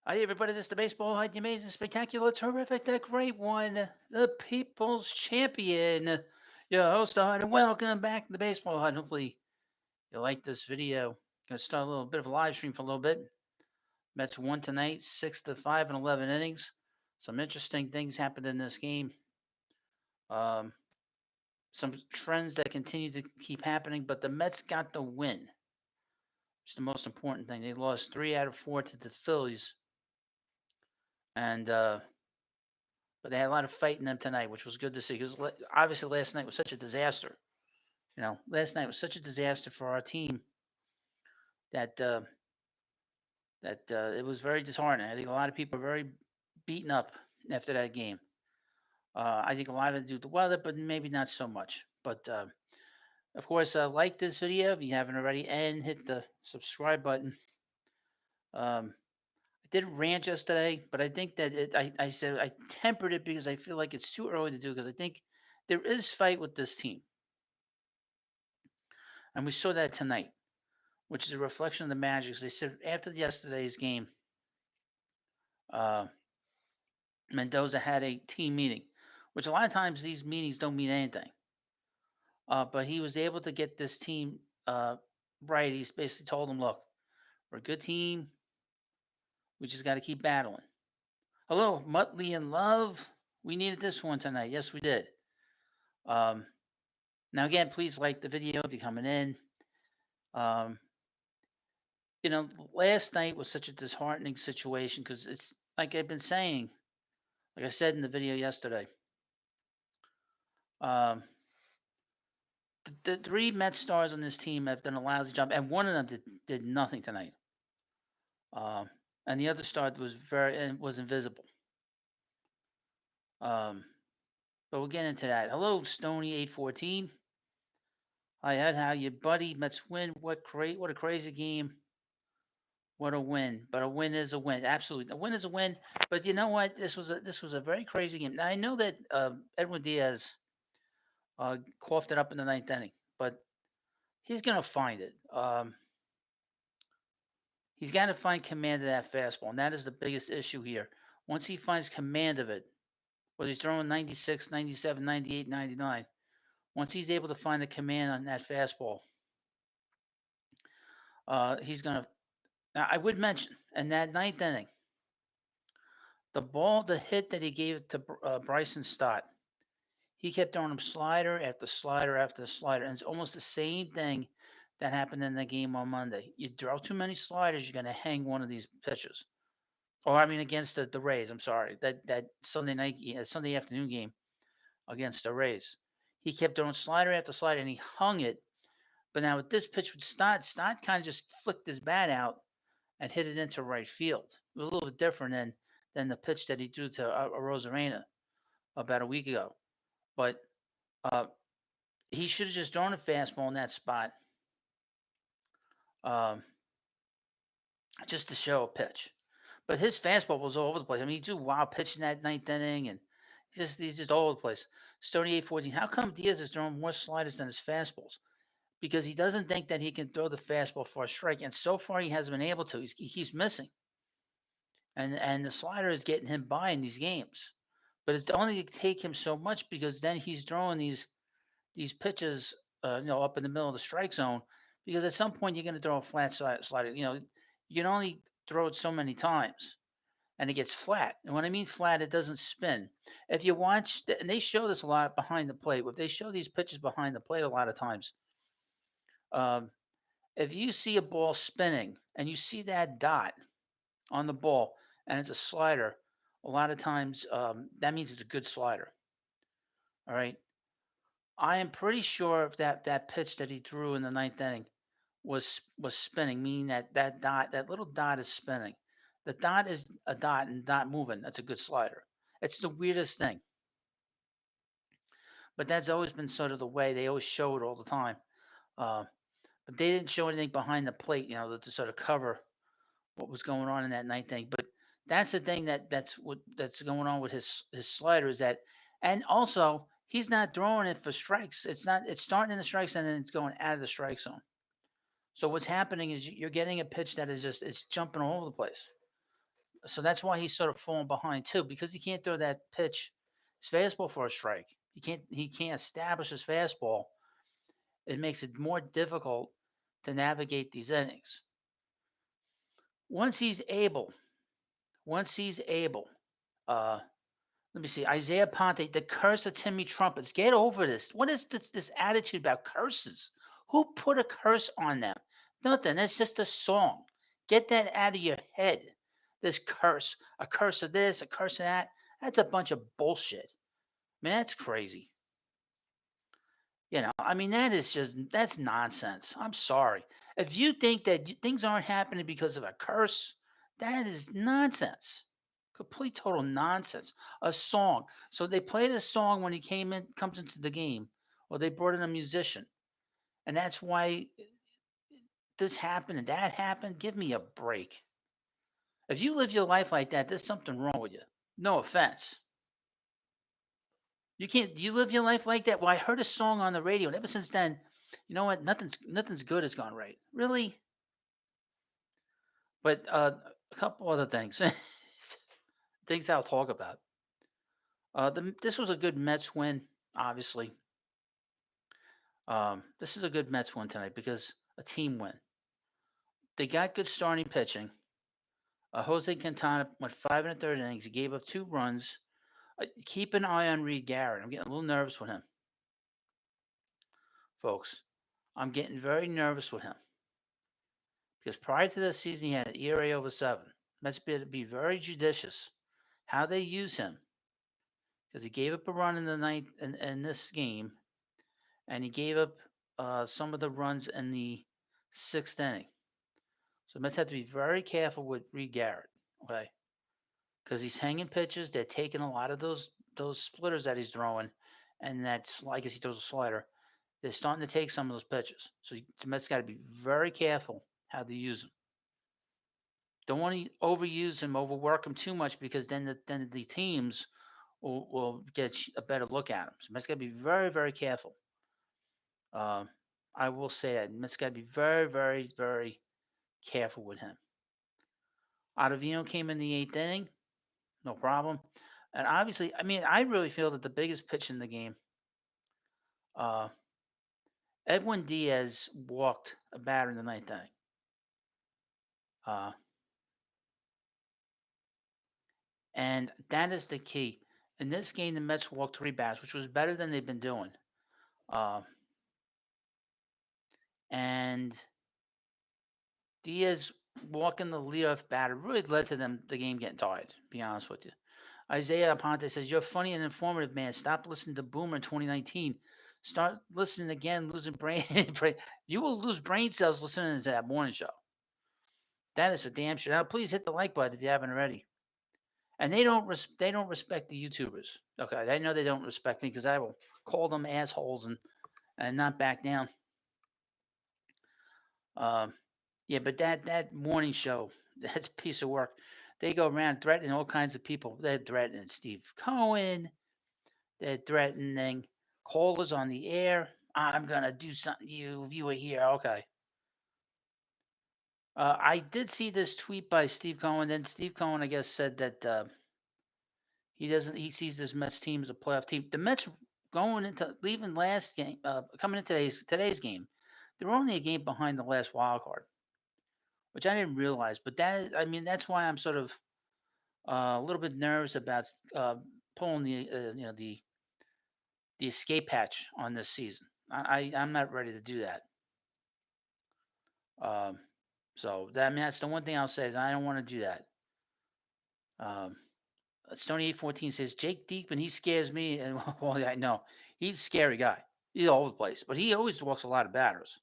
Hi, everybody. This is the baseball height, the amazing, spectacular, terrific, the great one, the people's champion, your host, and welcome back to the baseball hut. Hopefully, you like this video. Gonna start a little bit of a live stream for a little bit. Mets won tonight, 6-5 in 11 innings. Some interesting things happened in this game. Um, some trends that continue to keep happening, but the Mets got the win, which is the most important thing. They lost 3 out of 4 to the Phillies, and but they had a lot of fight in them tonight, which was good to see. Because obviously last night was such a disaster. Last night was such a disaster for our team that it was very disheartening. I think a lot of people are very beaten up after that game. I think a lot of it due to the weather, but maybe not so much. But of course, like this video if you haven't already, and hit the subscribe button. I did rant yesterday, but I think that I said I tempered it because I feel like it's too early to do because I think there is fight with this team. And we saw that tonight, which is a reflection of the Magic. They said after yesterday's game, uh, Mendoza had a team meeting, which a lot of times these meetings don't mean anything. But he was able to get this team right. He's basically told them, look, we're a good team. We just got to keep battling. Hello, Muttley and Love. We needed this one tonight. Yes, we did. Um, now, again, please like the video if you're coming in. Um, last night was such a disheartening situation because it's like I've been saying, like I said in the video yesterday. Um, the three Met stars on this team have done a lousy job, and one of them did nothing tonight. Um, and the other star was invisible. But we'll get into that. Hello, Stony814. Hi, Ed. How you, buddy? Mets win. What a crazy game. What a win! But a win is a win. Absolutely, a win is a win. But you know what? This was a very crazy game. Now I know that Edwin Diaz coughed it up in the ninth inning, but he's gonna find it. He's got to find command of that fastball, and that is the biggest issue here. Once he finds command of it, whether he's throwing 96, 97, 98, 99, once he's able to find the command on that fastball, he's going to. Now, I would mention in that ninth inning, the hit that he gave to Bryson Stott, he kept throwing him slider after slider after slider, and it's almost the same thing that happened in the game on Monday. You throw too many sliders, you're going to hang one of these pitches. Or I mean, against the Rays. I'm sorry, that Sunday afternoon game against the Rays. He kept throwing slider after slider, and he hung it. But now with this pitch with Stott kind of just flicked his bat out and hit it into right field. It was a little bit different than the pitch that he threw to Rosarena about a week ago. But uh, he should have just thrown a fastball in that spot, um, just to show a pitch. But his fastball was all over the place. I mean, he threw wild pitch in that ninth inning, and he's just all over the place. Stony 814. How come Diaz is throwing more sliders than his fastballs? Because he doesn't think that he can throw the fastball for a strike, and so far he hasn't been able to. He keeps missing, and the slider is getting him by in these games. But it's only going to take him so much because then he's throwing these pitches, up in the middle of the strike zone. Because at some point you're going to throw a flat slider. You can only throw it so many times and it gets flat. And when I mean flat, it doesn't spin. If you watch, and they show this a lot behind the plate, if they show these pitches behind the plate a lot of times, um, if you see a ball spinning and you see that dot on the ball and it's a slider, a lot of times that means it's a good slider. All right. I am pretty sure if that pitch that he threw in the ninth inning was spinning, meaning that little dot is spinning. The dot is a dot and not moving. That's a good slider. It's the weirdest thing, but that's always been sort of the way they always show it all the time. Uh, but they didn't show anything behind the plate, to sort of cover what was going on in that ninth inning. But that's the thing that's going on with his slider is that, and also he's not throwing it for strikes. It's starting in the strike zone and then it's going out of the strike zone. So what's happening is you're getting a pitch that is just it's jumping all over the place. So that's why he's sort of falling behind too, because he can't throw that pitch, his fastball for a strike. He can't establish his fastball. It makes it more difficult to navigate these innings. Once he's able, once he's able, uh, let me see, Isaiah Ponte, the curse of Timmy Trumpets. Get over this. What is this attitude about curses? Who put a curse on them? Nothing. It's just a song. Get that out of your head. This curse, a curse of this, a curse of that. That's a bunch of bullshit. Man, that's crazy. I mean, that's nonsense. I'm sorry. If you think that things aren't happening because of a curse, that is nonsense. Complete total nonsense. A song. So they played a song when he comes into the game, or they brought in a musician, and that's why this happened and that happened. Give me a break. If you live your life like that, there's something wrong with you. No offense. You can't. You live your life like that. Well, I heard a song on the radio, and ever since then, you know what? Nothing's good has gone right. Really. But a couple other things, things I'll talk about. This was a good Mets win. Obviously, this is a good Mets win tonight because a team win. They got good starting pitching. Jose Quintana went 5 1/3 innings. He gave up 2 runs. Keep an eye on Reed Garrett. I'm getting a little nervous with him, folks. I'm getting very nervous with him. Because prior to this season, he had an ERA over 7. Mets be very judicious how they use him. Because he gave up a run in the ninth in this game, and he gave up some of the runs in the 6th inning. So Mets have to be very careful with Reed Garrett, okay? Because he's hanging pitches. They're taking a lot of those splitters that he's throwing, and that's I guess he throws a slider. They're starting to take some of those pitches. So the Mets got to be very careful how they use him. Don't want to overuse him, overwork him too much, because then the teams will get a better look at him. So Mets got to be very, very careful. I will say that Mets got to be very, very, very careful with him. Ottavino came in the 8th inning, no problem. And obviously, I mean, I really feel that the biggest pitch in the game, uh, Edwin Diaz walked a batter in the 9th inning. Uh, and that is the key. In this game, the Mets walked 3 batters, which was better than they've been doing. And Diaz walking the leadoff batter really led to the game getting tied, to be honest with you. Isaiah Aponte says, "You're funny and informative, man. Stop listening to Boomer in 2019. Start listening again, losing brain. You will lose brain cells listening to that morning show. That is for damn sure. Now, please hit the like button if you haven't already. And they don't respect the YouTubers. Okay, they know they don't respect me because I will call them assholes and not back down. Yeah, but that morning show, that's a piece of work. They go around threatening all kinds of people. They're threatening Steve Cohen. They're threatening callers on the air. I'm gonna do something to you if you were here. Okay. I did see this tweet by Steve Cohen. Then Steve Cohen, I guess, said that he doesn't. He sees this Mets team as a playoff team. The Mets leaving last game, coming into today's game, they're only a game behind the last wild card, which I didn't realize. But I mean, that's why I'm sort of a little bit nervous about pulling the escape hatch on this season. I'm not ready to do that. Um, so that I mean that's the one thing I'll say is I don't want to do that. Um, Stony 814 says Jake Diekman, he scares me, and well, yeah, I know he's a scary guy. He's all over the place, but he always walks a lot of batters.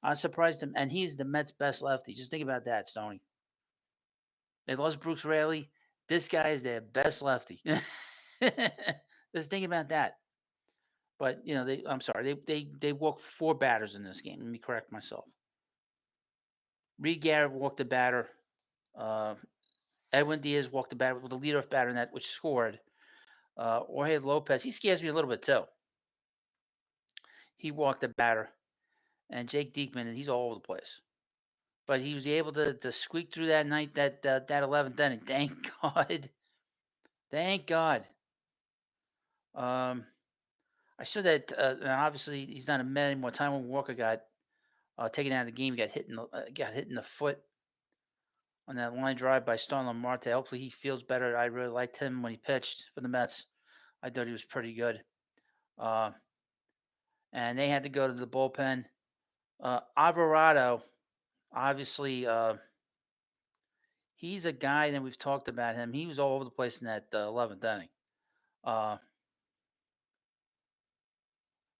I'm surprised him, and he's the Mets' best lefty. Just think about that, Stony. They lost Bruce Raley. This guy is their best lefty. Just think about that. But I'm sorry, they walked 4 batters in this game. Let me correct myself. Reed Garrett walked a batter. Uh, Edwin Diaz walked the batter with the leadoff batter in that, which scored. Jorge Lopez, he scares me a little bit too. He walked the batter, and Jake Diekman, he's all over the place. but he was able to squeak through that night, that 11th inning. Thank God. Thank God. Um, I saw that. And obviously, he's not a Met anymore. Taiwan Walker got taken out of the game. Got hit in the foot on that line drive by Starlin Marte. Hopefully, he feels better. I really liked him when he pitched for the Mets. I thought he was pretty good. Uh, and they had to go to the bullpen. Alvarado, obviously, he's a guy that we've talked about him. He was all over the place in that 11th inning. Uh,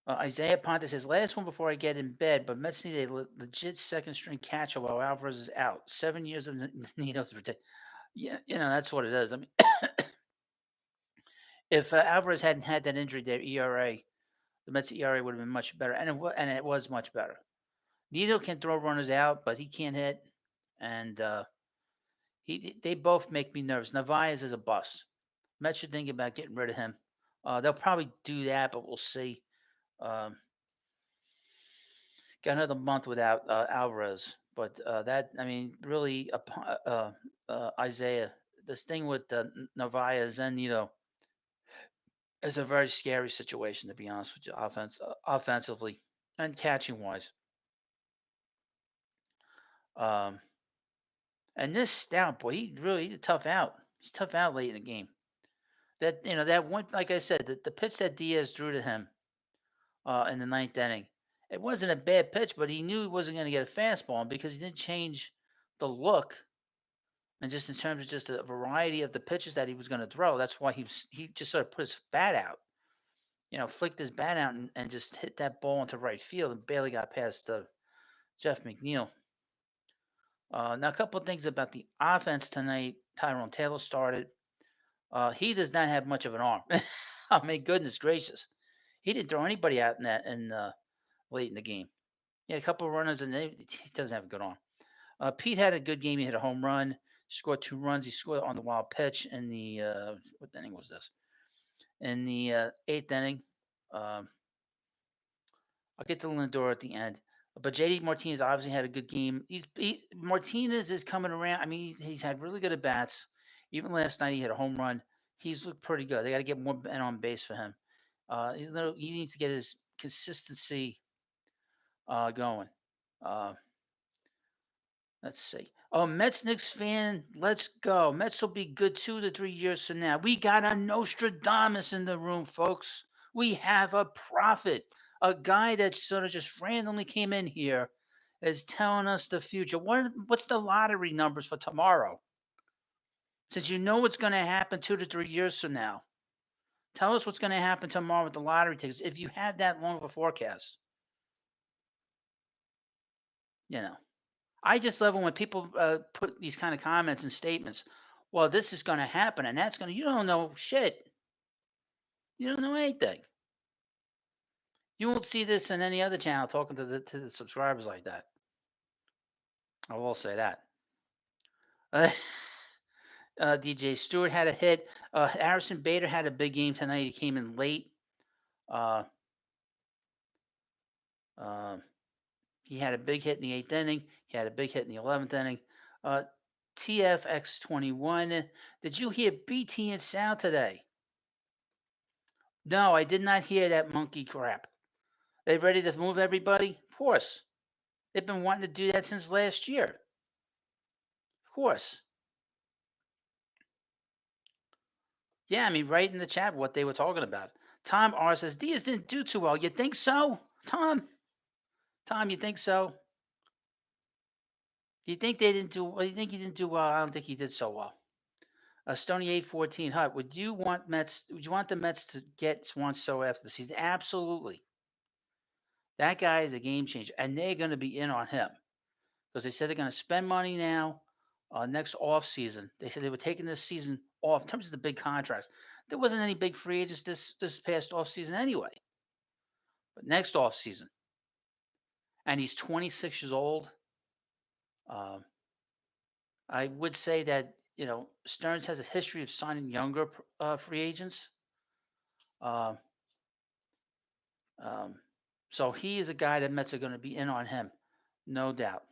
Isaiah Ponte says, last one before I get in bed, but Mets need a legit second string catcher while Alvarez is out. 7 years of Nino's ridiculous. Yeah, that's what it is. I mean, if Alvarez hadn't had that injury, their ERA, the Mets' ERA would have been much better, and it was much better. Nino can throw runners out, but he can't hit, and they both make me nervous. Narvaez is a bust. Mets should think about getting rid of him. They'll probably do that, but we'll see. Um, got another month without Alvarez, but really, Isaiah, this thing with Narvaez and is a very scary situation, to be honest with you, offensively and catching wise. Um, and this Stout boy, he's a tough out. He's tough out late in the game. That one, like I said, the pitch that Diaz drew to him in the ninth inning, it wasn't a bad pitch, but he knew he wasn't going to get a fastball because he didn't change the look, and just in terms of just a variety of the pitches that he was going to throw. That's why he just sort of put his bat out, flicked his bat out and just hit that ball into right field and barely got past Jeff McNeil. Now, a couple of things about the offense tonight. Tyrone Taylor started. He does not have much of an arm. I mean, goodness gracious, he didn't throw anybody out in late in the game. He had a couple of runners, and he doesn't have a good arm. Pete had a good game. He hit a home run, scored 2 runs. He scored on the wild pitch in the what inning was this? In the eighth inning. Um, I'll get to Lindor at the end. But JD Martinez obviously had a good game. Martinez is coming around. I mean, he's had really good at bats. Even last night, he hit a home run. He's looked pretty good. They got to get more men on base for him. He needs to get his consistency going. Uh, let's see. Oh, Mets Knicks fan, let's go. Mets will be good 2 to 3 years from now. We got a Nostradamus in the room, folks. We have a prophet, a guy that sort of just randomly came in here, is telling us the future. What's the lottery numbers for tomorrow? Since you know what's going to happen 2 to 3 years from now, tell us what's going to happen tomorrow with the lottery tickets. If you have that long of a forecast, you know. I just love it when people put these kind of comments and statements. Well, this is going to happen, and that's going to. You don't know shit. You don't know anything. You won't see this in any other channel talking to the subscribers like that. I will say that. DJ Stewart had a hit. Harrison Bader had a big game tonight. He came in late. Uh, um, he had a big hit in the eighth inning. He had a big hit in the 11th inning. TFX21. Did you hear BT and Sal today? No, I did not hear that monkey crap. They ready to move everybody? Of course. They've been wanting to do that since last year. Of course. Yeah, I mean, right in the chat what they were talking about. Tom R says Diaz didn't do too well. You think so, Tom? Tom, you think so? Do you think they didn't do? Well, you think he didn't do well? I don't think he did so well. Stony 814 Hut, would you want the Mets to get Juan Soto after the season? Absolutely. That guy is a game changer, and they're going to be in on him because they said they're going to spend money now. Next off season, they said they were taking this season off in terms of the big contracts. There wasn't any big free agents this past off season anyway. But next off season, and he's 26 years old. I would say that Stearns has a history of signing younger free agents. Uh, so he is a guy that Mets are going to be in on him, no doubt.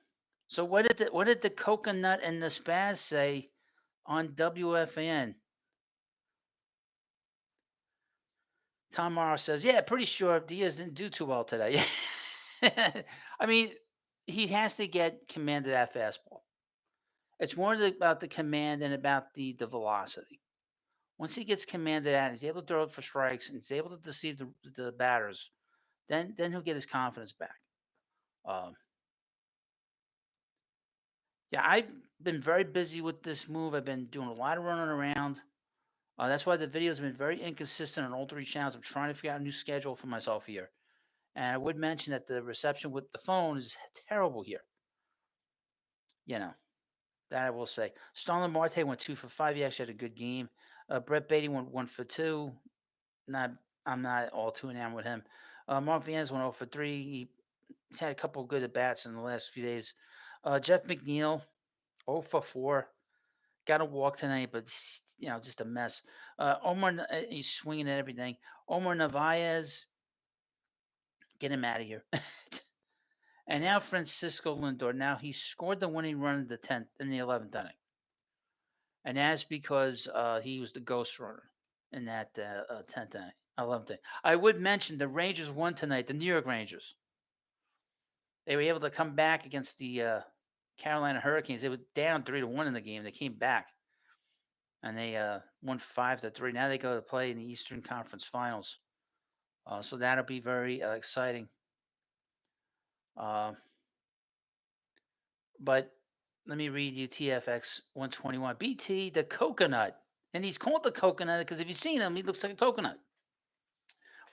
So what did the coconut and the spaz say on WFAN? Tom Morrow says, "Yeah, pretty sure Diaz didn't do too well today." I mean, he has to get command of that fastball. It's more about the command than about the velocity. Once he gets command of that, he's able to throw it for strikes and he's able to deceive the batters. Then he'll get his confidence back. Um, yeah, I've been very busy with this move. I've been doing a lot of running around. That's why the videos have been very inconsistent on all three channels. I'm trying to figure out a new schedule for myself here. And I would mention that the reception with the phone is terrible here. You know, that I will say. Starlin Marte went 2 for 5. He actually had a good game. Brett Beatty went 1 for 2. Not, I'm not all too enamored with him. Mark Viennes went 0 for 3. He's had a couple of good at bats in the last few days. Jeff McNeil 0 for 4. Got a walk tonight, but just a mess. He's swinging at everything. Omar Narvaez, get him out of here. And now Francisco Lindor. Now he scored the winning run in the 10th in the 11th inning, and that's because he was the ghost runner in that 10th inning, 11th inning. I would mention the Rangers won tonight. The New York Rangers. They were able to come back against the Carolina Hurricanes. They were down 3-1 in the game. They came back and they won 5-3. Now they go to play in the Eastern Conference Finals. So that'll be very exciting. But let me read you TFX 121. BT, the coconut. And he's called the coconut because if you've seen him, he looks like a coconut.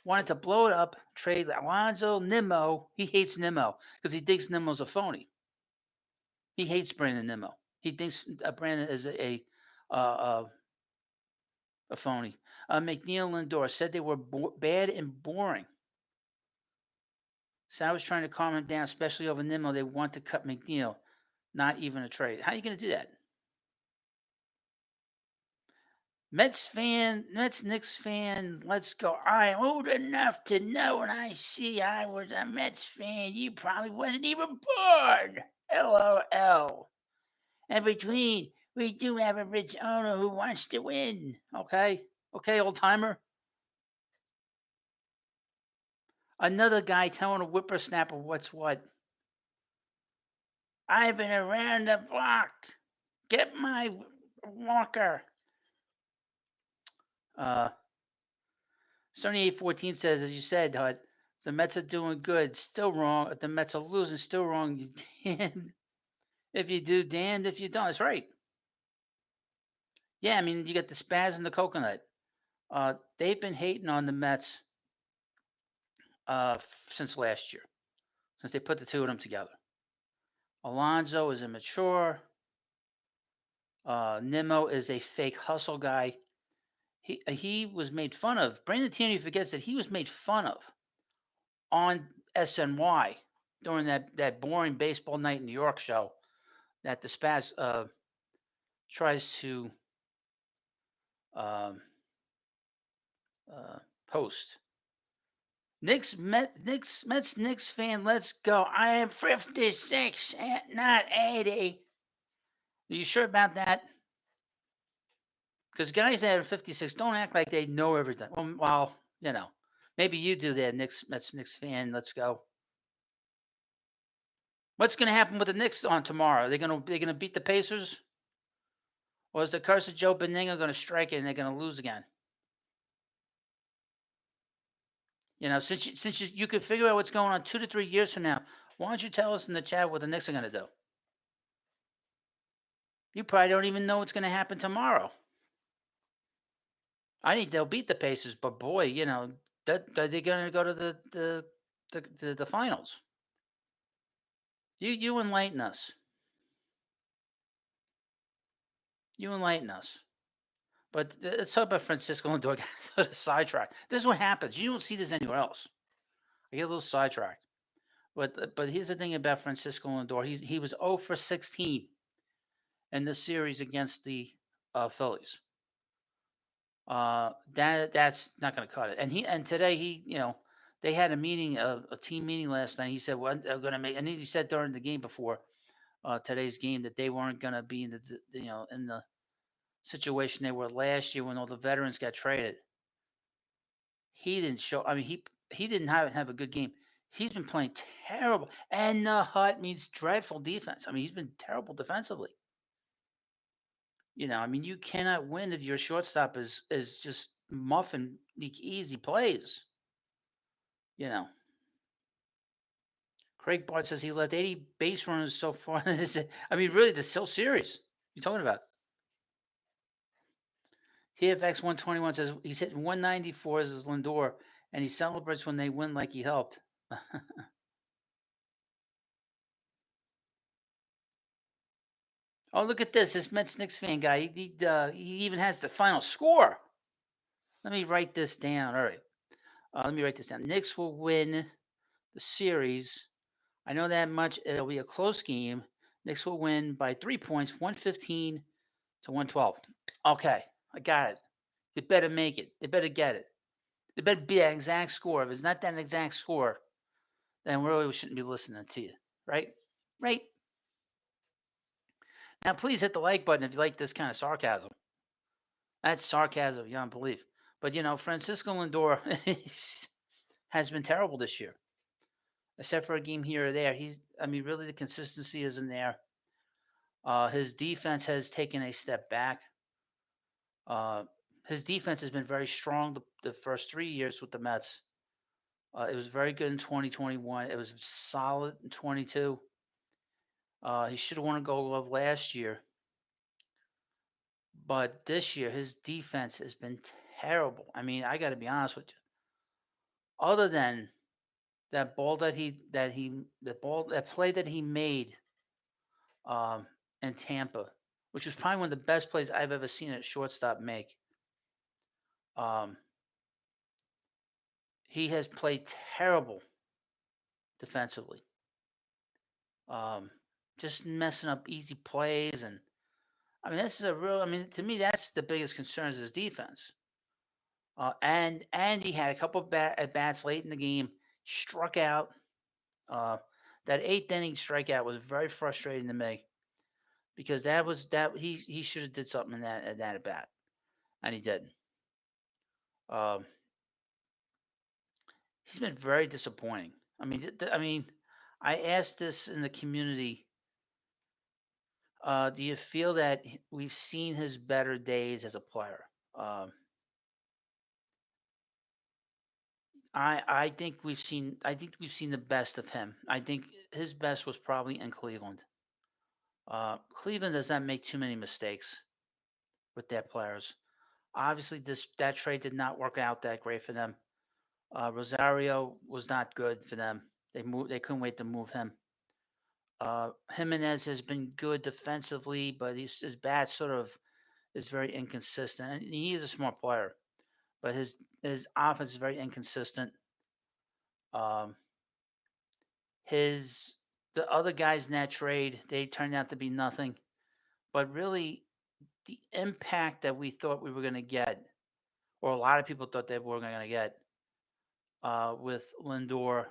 Wanted to blow it up, trade Alonzo, Nimmo. He hates Nimmo because he thinks Nimmo's a phony. He hates Brandon Nimmo. He thinks Brandon is uh, a phony. McNeil Lindor said they were bad and boring. So I was trying to calm him down, especially over Nimmo. They want to cut McNeil, not even a trade. How are you going to do that? Mets fan, Mets Knicks fan, let's go. I'm old enough to know when I see I was a Mets fan, you probably wasn't even born. LOL. And between, we do have a rich owner who wants to win. Okay? Okay, old timer? Another guy telling a whippersnapper what's what. I've been around the block. Get my walker. Sony 814 says, as you said, Hud, the Mets are doing good. Still wrong. If the Mets are losing, still wrong. You damned if you do, damned if you don't. That's right. Yeah, I mean, you got the Spaz and the Coconut. They've been hating on the Mets since last year, since they put the two of them together. Alonzo is immature. Nimmo is a fake hustle guy. He was made fun of. Brandon Tierney forgets that he was made fun of on SNY during that boring baseball night in New York show that the Spaz tries to um, host. Mets Knicks fan, let's go. I am 56, not 80. Are you sure about that? Because guys that are 56 don't act like they know everything. Well, maybe you do that, Mets Knicks fan. Let's go. What's going to happen with the Knicks on tomorrow? They're gonna beat the Pacers, or is the curse of Joe Benigno going to strike it and they're going to lose again? Since you can figure out what's going on 2 to 3 years from now, why don't you tell us in the chat what the Knicks are going to do? You probably don't even know what's going to happen tomorrow. I think they'll beat the Pacers, but boy, that they're going to go to the finals. You enlighten us. You enlighten us. But let's talk about Francisco Lindor. Sidetrack. This is what happens. You don't see this anywhere else. I get a little sidetracked. But here's the thing about Francisco Lindor. He was 0 for 16 in the series against the Phillies. That's not going to cut it. And today they had a meeting, a team meeting last night. He said, "Well, I'm going to make," and he said during the game before, today's game that they weren't going to be in in the situation they were last year when all the veterans got traded. He didn't show. I mean, he didn't have a good game. He's been playing terrible, and the Hut means dreadful defense. I mean, he's been terrible defensively. I mean, you cannot win if your shortstop is just muffing easy plays. You know, Craig Bart says he left 80 base runners so far. I mean, really, the whole series. You're talking about. TFX 121 says he's hitting 194 as Lindor, and he celebrates when they win like he helped. Oh, look at this! This Mets Knicks fan guy. He even has the final score. Let me write this down. All right. Let me write this down. Knicks will win the series. I know that much. It'll be a close game. Knicks will win by 3 points, 115 to 112. Okay, I got it. They better make it. They better get it. They better be that exact score. If it's not that exact score, then really we shouldn't be listening to you, right? Right. Now, please hit the like button if you like this kind of sarcasm. That's sarcasm beyond belief. But Francisco Lindor has been terrible this year, except for a game here or there. I mean, really, the consistency isn't there. His defense has taken a step back. Uh, his defense has been very strong the first 3 years with the Mets. It was very good in 2021. It was solid in 22. He should have won a Gold Glove last year, but this year his defense has been terrible. I mean, I got to be honest with you. Other than that ball that play that he made um, in Tampa, which was probably one of the best plays I've ever seen a shortstop make. Um, he has played terrible defensively. Um, just messing up easy plays, and I mean this is a real. I mean, to me, that's the biggest concern is his defense. And he had a couple of at bats late in the game, struck out. Uh, that eighth inning strikeout was very frustrating to me because that he should have did something in that at bat, and he didn't. Um, he's been very disappointing. I mean, I asked this in the community. Do you feel that we've seen his better days as a player? Um, I think we've seen the best of him. I think his best was probably in Cleveland. Cleveland does not make too many mistakes with their players. Obviously, that trade did not work out that great for them. Rosario was not good for them. They couldn't wait to move him. Jimenez has been good defensively, but his bat sort of is very inconsistent. And he is a smart player, but his offense is very inconsistent. Um, his the other guys in that trade they turned out to be nothing. But really, the impact that we thought we were going to get, or a lot of people thought they were going to get, with Lindor,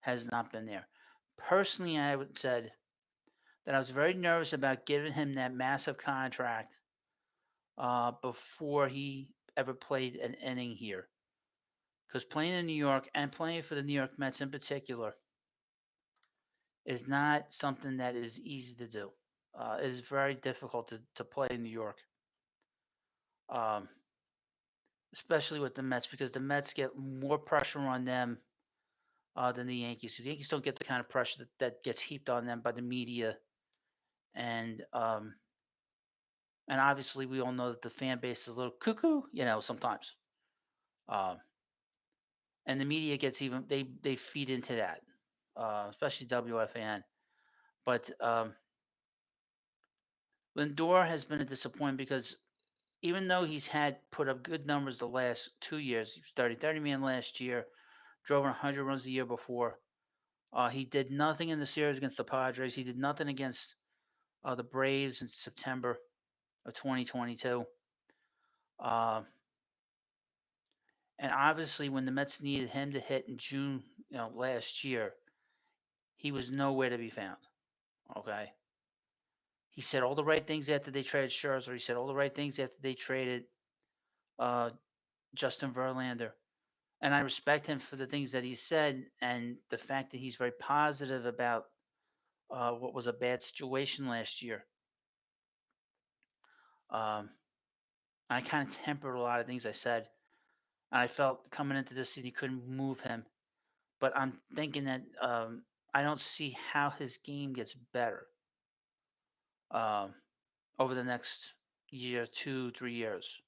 has not been there. Personally, I would said that I was very nervous about giving him that massive contract before he ever played an inning here. Because playing in New York and playing for the New York Mets in particular is not something that is easy to do. It is very difficult to play in New York, um, especially with the Mets, because the Mets get more pressure on them than the Yankees. The Yankees don't get the kind of pressure that gets heaped on them by the media, and and obviously we all know that the fan base is a little cuckoo, sometimes. Um, and the media gets even they feed into that, especially WFAN. But Lindor has been a disappointment because even though he's had put up good numbers the last 2 years, he was 30 man last year, drove 100 runs the year before. He did nothing in the series against the Padres. He did nothing against the Braves in September of 2022. Uh, and obviously, when the Mets needed him to hit in June, last year, he was nowhere to be found. Okay. He said all the right things after they traded Scherzer. He said all the right things after they traded uh, Justin Verlander. And I respect him for the things that he said and the fact that he's very positive about what was a bad situation last year. Um, I kind of tempered a lot of things I said. And I felt coming into this season he couldn't move him. But I'm thinking that I don't see how his game gets better um, over the next year, 2, 3 years.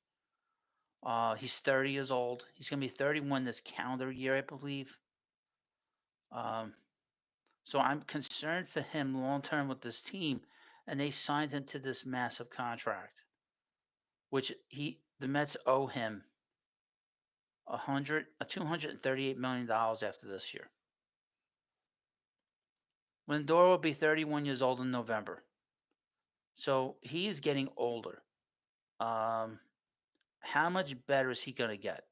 He's 30 years old. He's going to be 31 this calendar year, I believe. Um, so I'm concerned for him long term with this team, and they signed him to this massive contract, which the Mets owe him $238 million after this year. Lindor will be 31 years old in November, so he is getting older. Um, how much better is he going to get?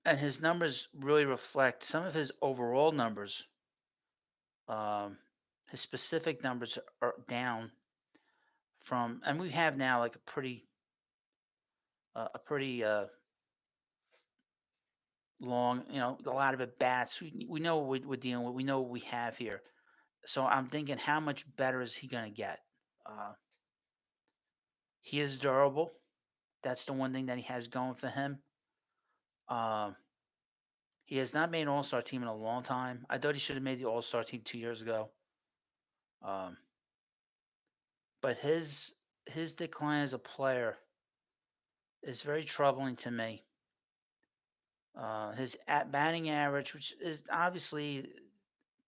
And his numbers really reflect some of his overall numbers. Um, his specific numbers are down from, and we have now like a pretty long, a lot of at bats. We know what we're dealing with. We know what we have here. So I'm thinking, how much better is he going to get? Uh, he is durable. That's the one thing that he has going for him. Um, he has not made an All-Star team in a long time. I thought he should have made the All-Star team 2 years ago. Um, but his decline as a player is very troubling to me. His at batting average, which is obviously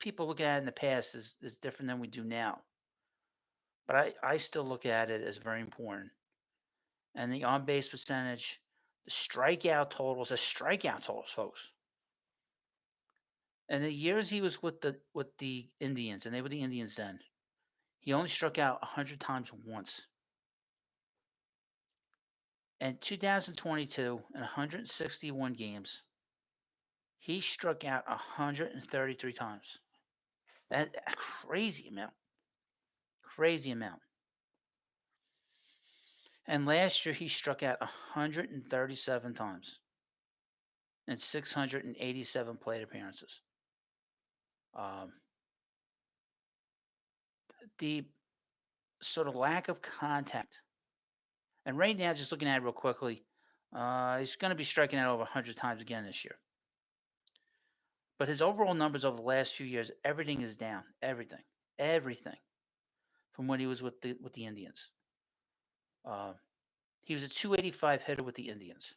people look at it in the past, is different than we do now. But I still look at it as very important. And the on base percentage, the strikeout totals, folks. And the years he was with the Indians, and they were the Indians then, he only struck out 100 times once. In 2022, in 161 games, he struck out 133 times. That a crazy amount. Crazy amount. And last year he struck out 137 times in 687 plate appearances. Um, the sort of lack of contact. And right now, just looking at it real quickly, he's going to be striking out over 100 times again this year. But his overall numbers over the last few years, everything is down. Everything from when he was with the Indians. Uh, he was a 285 hitter with the Indians.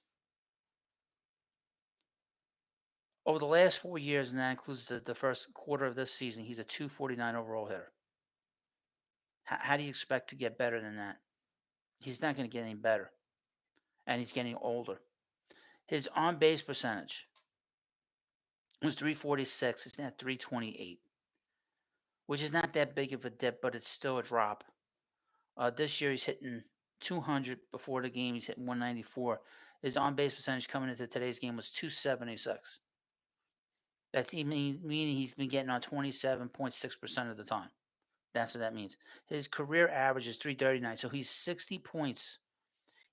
Over the last 4 years, and that includes the first quarter of this season, he's a 249 overall hitter. How do you expect to get better than that? He's not going to get any better. And he's getting older. His on base percentage was 346. It's now 328, which is not that big of a dip, but it's still a drop. This year he's hitting 200. Before the game, he's hitting 194. His on base percentage coming into today's game was 276. That's meaning he's been getting on 27.6% of the time. That's what that means. His career average is 339, so he's 60 points.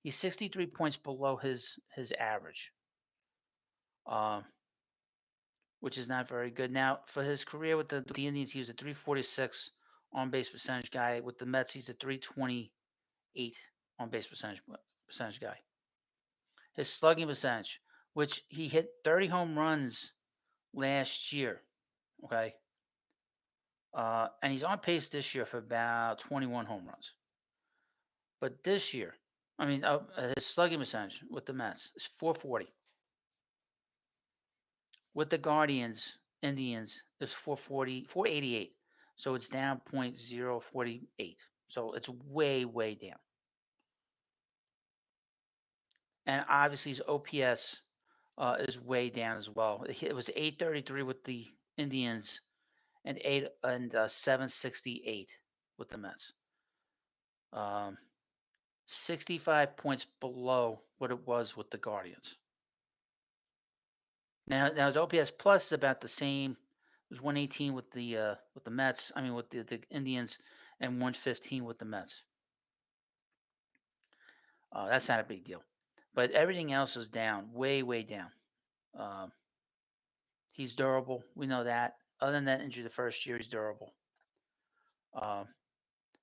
He's 63 points below his average, uh, which is not very good. Now, for his career with the Indians, he was a 346 on base percentage guy. With the Mets, he's a 328 on base percentage guy. His slugging percentage, which he hit 30 home runs last year, okay, and he's on pace this year for about 21 home runs. But this year, his slugging percentage with the Mets is 440. With the Indians, is 440, 488. So it's down .048. So it's way, way down. And obviously his OPS is way down as well. It was 833 with the Indians and 768 with the Mets. 65 points below what it was with the Guardians. Now his OPS plus is about the same It was 118 with the Mets. I mean with the Indians, and 115 with the Mets. That's not a big deal, but everything else is down, way down. Um, he's durable. We know that. Other than that injury the first year, he's durable. Um,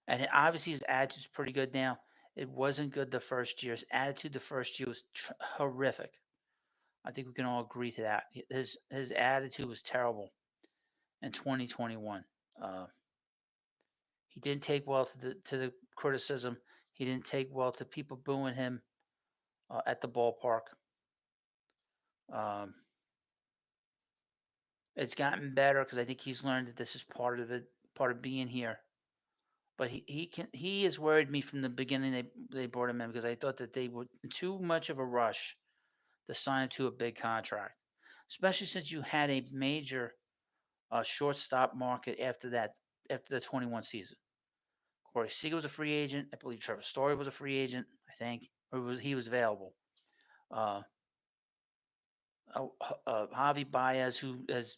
and obviously his attitude's pretty good now. It wasn't good the first year. His attitude the first year was horrific. I think we can all agree to that. His attitude was terrible in 2021. Uh, he didn't take well to the criticism. He didn't take well to people booing him at the ballpark. Um, it's gotten better because I think he's learned that this is part of it, part of being here. But he has worried me from the beginning. They brought him in because I thought that they were in too much of a rush to sign him to a big contract, especially since you had a major shortstop market after the 21 season. Corey Seager was a free agent. I believe Trevor Story was a free agent. I think, he was available. Uh, Javi Baez, who has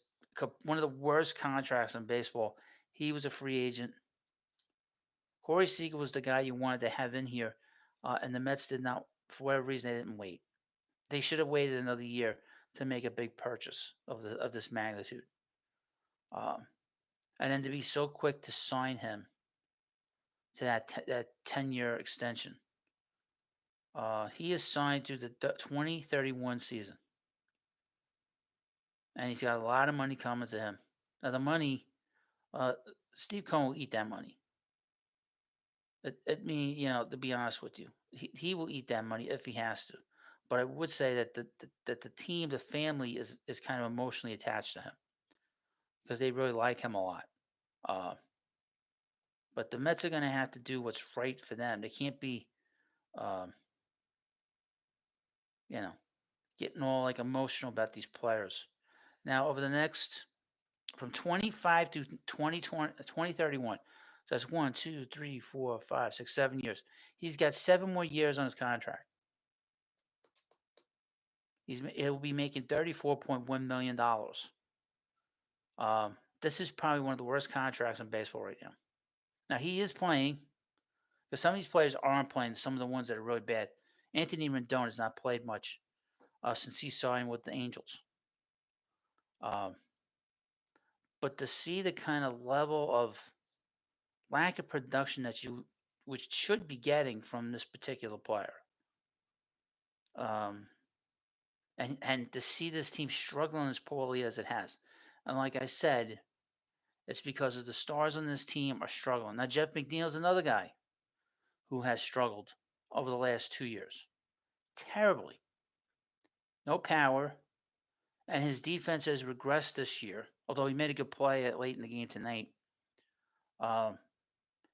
one of the worst contracts in baseball, he was a free agent. Corey Seager was the guy you wanted to have in here, and the Mets did not, for whatever reason, they didn't wait. They should have waited another year to make a big purchase of this magnitude, um, and then to be so quick to sign him to that 10-year extension. He is signed through the 2031 season, and he's got a lot of money coming to him. Now the money, uh, Steve Cohen will eat that money. To be honest with you, he will eat that money if he has to. But I would say that the team, the family is kind of emotionally attached to him because they really like him a lot. Uh, but the Mets are going to have to do what's right for them. They can't be, um, you know, getting all like emotional about these players. Now, over the next from 25 to 2031, so that's 1, 2, 3, 4, 5, 6, 7 years. He's got 7 more years on his contract. He'll be making $34.1 million. This is probably one of the worst contracts in baseball right now. Now he is playing because some of these players aren't playing. Some of the ones that are really bad. Anthony Rendon has not played much since he signed with the Angels. Um, but to see the kind of level of lack of production which should be getting from this particular player, um, and to see this team struggling as poorly as it has, and like I said, it's because of the stars on this team are struggling. Now Jeff McNeil's another guy who has struggled over the last 2 years terribly. No power, and his defense has regressed this year. Although he made a good play late in the game tonight, um,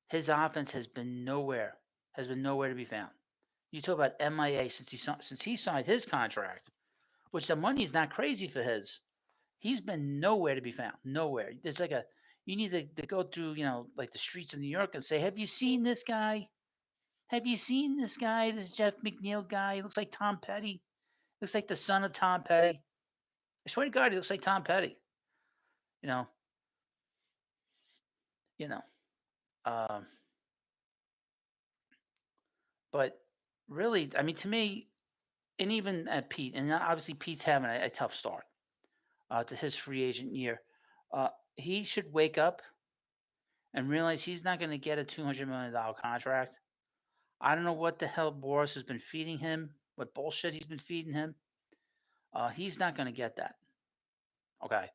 his offense has been nowhere to be found. You talk about MIA since he signed his contract, which the money is not crazy for his. He's been nowhere to be found. Nowhere. There's like you need to go through like the streets of New York and say, have you seen this guy? Have you seen this guy? This Jeff McNeil guy. He looks like Tom Petty. Looks like the son of Tom Petty. I swear to God, he looks like Tom Petty. You know, you know. Um, but really, I mean, to me, and even at Pete, and obviously Pete's having a tough start to his free agent year. Uh, he should wake up and realize he's not going to get a $200 million contract. I don't know what the hell Boris has been feeding him, what bullshit he's been feeding him. He's not going to get that. Okay.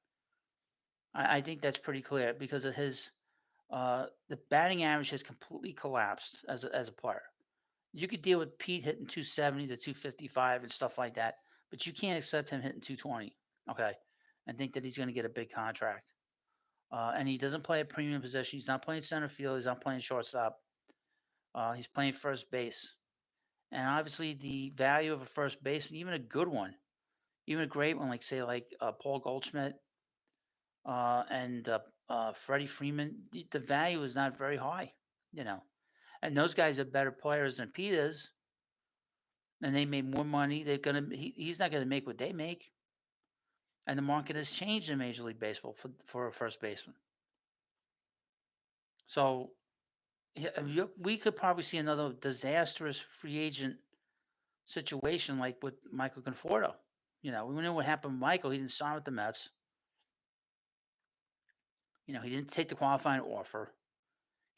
I think that's pretty clear because of his the batting average has completely collapsed as a player. You could deal with Pete hitting 270 to 255 and stuff like that, but you can't accept him hitting 220. Okay, and think that he's going to get a big contract. And he doesn't play a premium position. He's not playing center field. He's not playing shortstop. He's playing first base. And obviously, the value of a first baseman, even a good one, even a great one, like say Paul Goldschmidt and Freddie Freeman, the value is not very high, you know. And those guys are better players than Pete is, and they made more money. He's not gonna make what they make. and the market has changed in Major League Baseball for a first baseman. So we could probably see another disastrous free agent situation like with Michael Conforto. We know what happened with Michael. He didn't sign with the Mets. He didn't take the qualifying offer.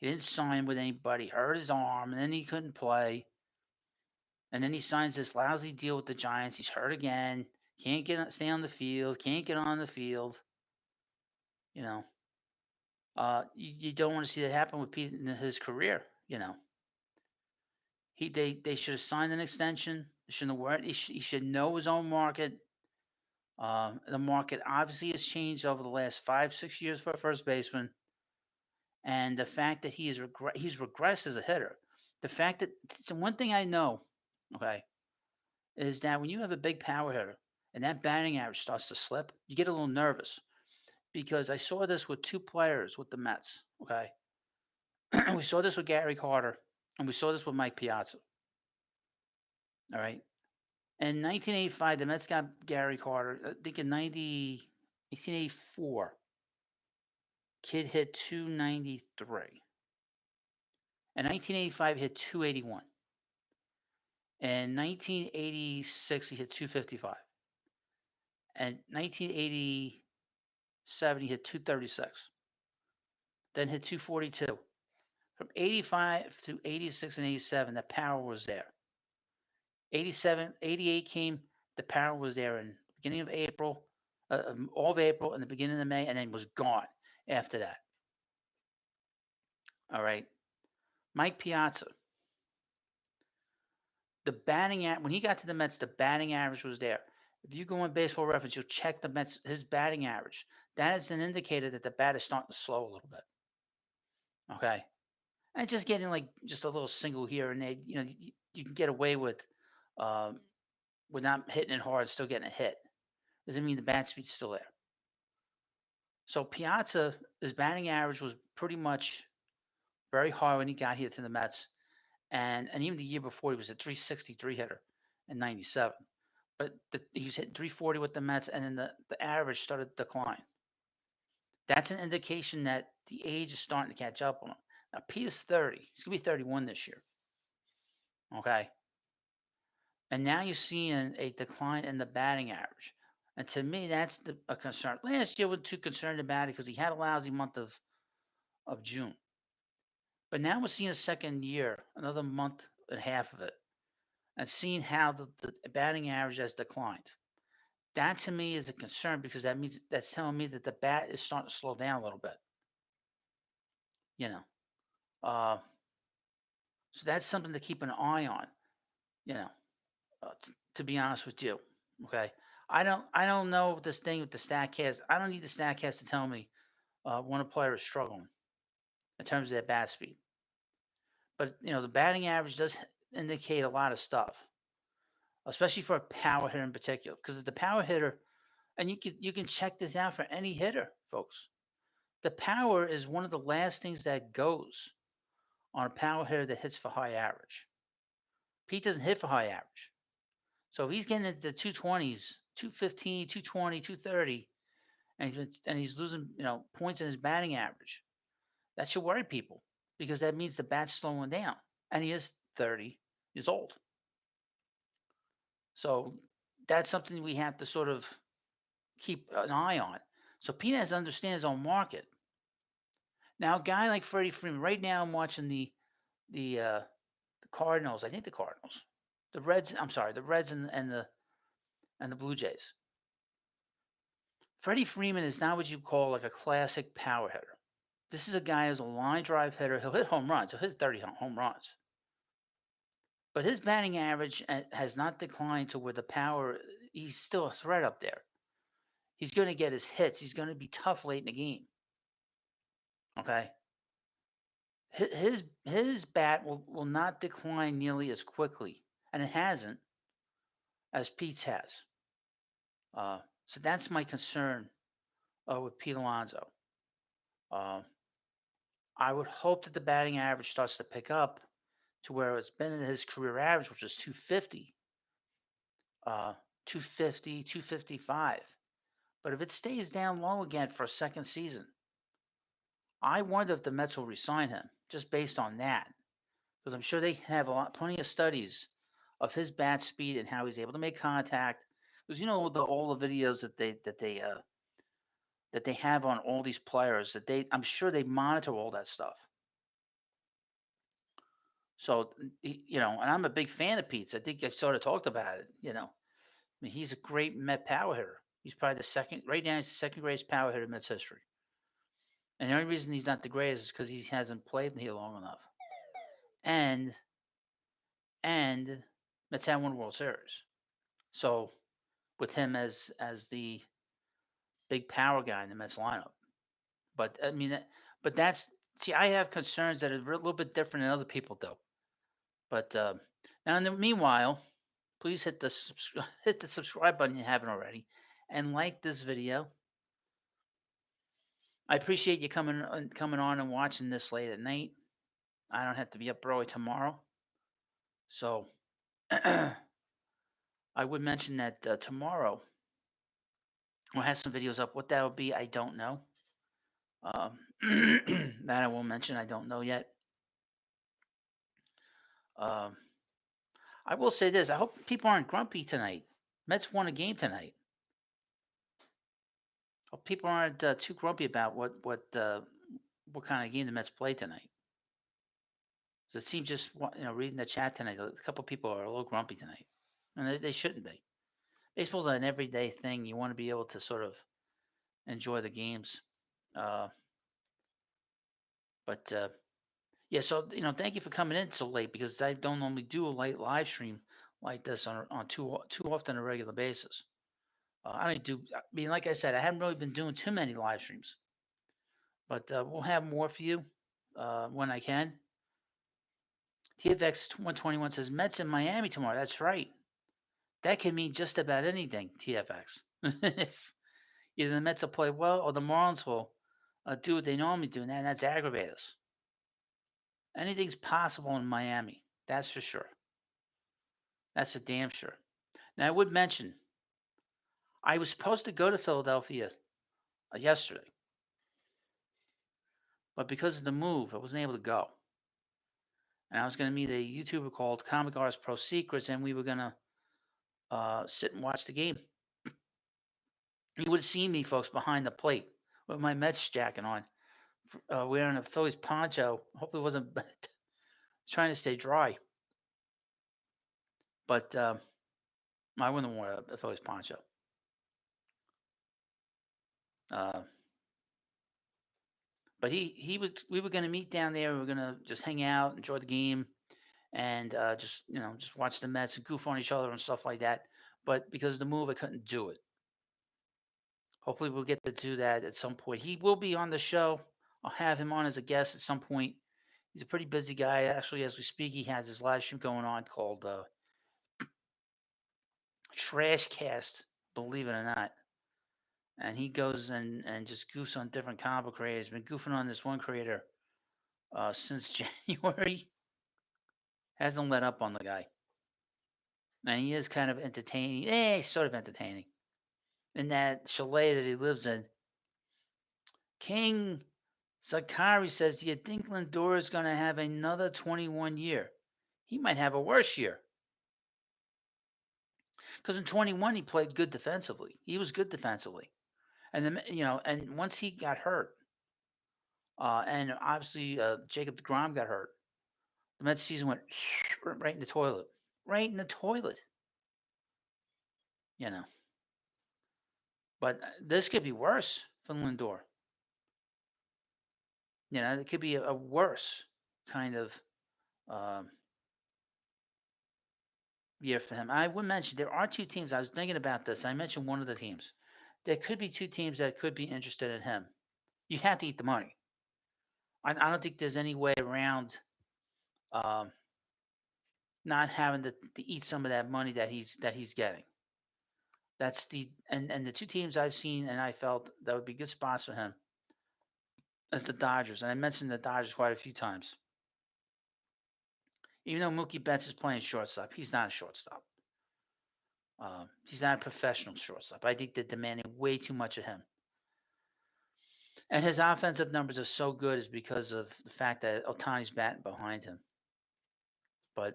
He didn't sign with anybody. Hurt his arm, and then he couldn't play. And then he signs this lousy deal with the Giants. He's hurt again. Can't stay on the field. Can't get on the field. You know, you don't want to see that happen with Pete in his career. They should have signed an extension. They shouldn't have worried. He should know his own market. The market obviously has changed over the last 5-6 years for a first baseman, and the fact that he's regressed as a hitter. The fact that one thing I know, okay, is that when you have a big power hitter and that batting average starts to slip, you get a little nervous because I saw this with two players with the Mets. Okay, we saw this with Gary Carter and we saw this with Mike Piazza. All right, in 1985, the Mets got Gary Carter. I think in 1884, kid hit 293. In 1985, he hit 281. In 1986, he hit 255. And 1987, he hit 236. Then hit 242. From 85 to 86 and 87, the power was there. 87, 88 came, the power was there in the beginning of April, all of April and the beginning of May, and then was gone after that. All right. Mike Piazza, the batting when he got to the Mets, the batting average was there. If you go on Baseball Reference, you'll check the Mets his batting average. That is an indicator that the bat is starting to slow a little bit. Okay, and just getting like just a little single here and there. You can get away with not hitting it hard, still getting a hit. Doesn't mean the bat speed's still there. So Piazza, his batting average was pretty much very high when he got here to the Mets, and even the year before he was a 363 hitter in '97. But he was hitting 340 with the Mets, and then the average started to decline. That's an indication that the age is starting to catch up on him. Now, Pete is 30. He's going to be 31 this year. Okay. And now you're seeing a decline in the batting average. And to me, that's a concern. Last year, I wasn't too concerned about it because he had a lousy month of June. But now we're seeing a second year, another month and a half of it, and seeing how the batting average has declined. That to me is a concern because that's telling me that the bat is starting to slow down a little bit. You know, so that's something to keep an eye on. You know, to be honest with you, okay. I don't know this thing with the Statcast. I don't need the Statcast to tell me when a player is struggling in terms of their bat speed. But the batting average does indicate a lot of stuff, especially for a power hitter in particular. Because the power hitter, and you can check this out for any hitter, folks. The power is one of the last things that goes on a power hitter that hits for high average. Pete doesn't hit for high average. So if he's getting into the 220s, 215, 220, 230, and he's losing points in his batting average, that should worry people because that means the bat's slowing down, and he is 30 years old. So that's something we have to sort of keep an eye on. So Pete has to understand his own market. Now, a guy like Freddie Freeman, right now I'm watching the Cardinals. I think the Cardinals, the Reds. I'm sorry, the Reds and the Blue Jays. Freddie Freeman is not what you call like a classic power hitter. This is a guy who's a line drive hitter. He'll hit home runs. He'll hit 30 home runs. But his batting average has not declined to where the power, he's still a threat up there. He's going to get his hits. He's going to be tough late in the game. Okay? His bat will not decline nearly as quickly, and it hasn't, as Pete's has. So that's my concern with Pete Alonso. I would hope that the batting average starts to pick up to where it's been in his career average, which is 250, 250, 255. But if it stays down low again for a second season, I wonder if the Mets will resign him just based on that, because I'm sure they have plenty of studies of his bat speed and how he's able to make contact. Because all the videos that they have on all these players I'm sure they monitor all that stuff. So and I'm a big fan of Pete's. I think I sort of talked about it. I mean, he's a great Met power hitter. He's probably the second right now. He's the second greatest power hitter in Mets history. And the only reason he's not the greatest is because he hasn't played here long enough. And Mets have won World Series. So with him as the big power guy in the Mets lineup. But I mean, but that's see, I have concerns that are a little bit different than other people do. But now, in the meanwhile, please hit the hit the subscribe button if you haven't already, and like this video. I appreciate you coming on and watching this late at night. I don't have to be up early tomorrow, so I would mention that tomorrow we'll have some videos up. What that will be, I don't know. That I will mention. I don't know yet. Um, I will say this: I hope people aren't grumpy tonight. Mets won a game tonight. Hope people aren't too grumpy about what kind of game the Mets played tonight. So it seems just reading the chat tonight, a couple people are a little grumpy tonight, and they shouldn't be. Baseball's an everyday thing. You want to be able to sort of enjoy the games. Uh, but yeah, so thank you for coming in so late because I don't normally do a late live stream like this on too often on a regular basis. I don't do. I mean, like I said, I haven't really been doing too many live streams, but we'll have more for you when I can. TFX 121 says Mets in Miami tomorrow. That's right. That can mean just about anything. TFX. If either the Mets will play well or the Marlins will do what they normally do, and that's aggravate us. Anything's possible in Miami. That's for sure. That's for damn sure. Now, I would mention, I was supposed to go to Philadelphia yesterday, but because of the move, I wasn't able to go. And I was going to meet a YouTuber called Comic Artist Pro Secrets, and we were going to sit and watch the game. You would have seen me, folks, behind the plate with my Mets jacket on, wearing a Phillies poncho. Hopefully, it wasn't trying to stay dry. But I wouldn't have worn a Phillies poncho. But we were going to meet down there. We were going to just hang out, enjoy the game, and just watch the Mets and goof on each other and stuff like that. But because of the move, I couldn't do it. Hopefully, we'll get to do that at some point. He will be on the show. I'll have him on as a guest at some point. He's a pretty busy guy. Actually, as we speak, he has his live stream going on called Trash Cast, believe it or not. And he goes and just goofs on different comic creators. He's been goofing on this one creator since January. Hasn't let up on the guy. And he is kind of entertaining. Sort of entertaining. In that chalet that he lives in. King Sakari says, do you think Lindor is going to have another 21 year? He might have a worse year. Because in 21 he played good defensively. He was good defensively. And then and once he got hurt, and obviously Jacob deGrom got hurt, the Mets season went right in the toilet. Right in the toilet. But this could be worse for Lindor. It could be a worse kind of year for him. I would mention there are two teams. I was thinking about this. I mentioned one of the teams. There could be two teams that could be interested in him. You have to eat the money. I don't think there's any way around not having to eat some of that money that he's getting. That's and the two teams I've seen and I felt that would be good spots for him as the Dodgers. And I mentioned the Dodgers quite a few times. Even though Mookie Betts is playing shortstop, he's not a shortstop. He's not a professional shortstop. I think they're demanding way too much of him. And his offensive numbers are so good is because of the fact that Otani's batting behind him. But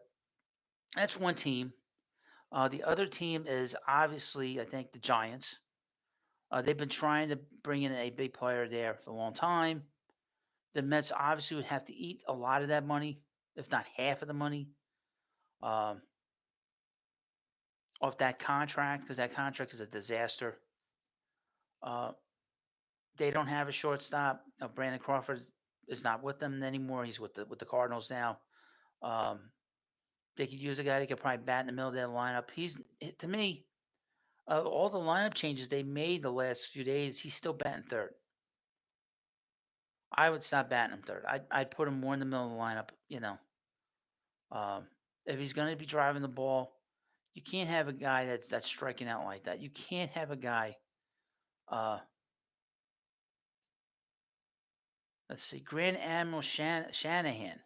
that's one team. The other team is obviously, I think, the Giants. They've been trying to bring in a big player there for a long time. The Mets obviously would have to eat a lot of that money, if not half of the money, um, off that contract, because that contract is a disaster. Uh, they don't have a shortstop. Brandon Crawford is not with them anymore. He's with the Cardinals now. Um, they could use a guy that could probably bat in the middle of their lineup. To me, all the lineup changes they made the last few days, he's still batting third. I would stop batting him third. I'd put him more in the middle of the lineup. Um, if he's going to be driving the ball, you can't have a guy that's striking out like that. You can't have a guy. Uh, let's see, Grand Admiral Shanahan.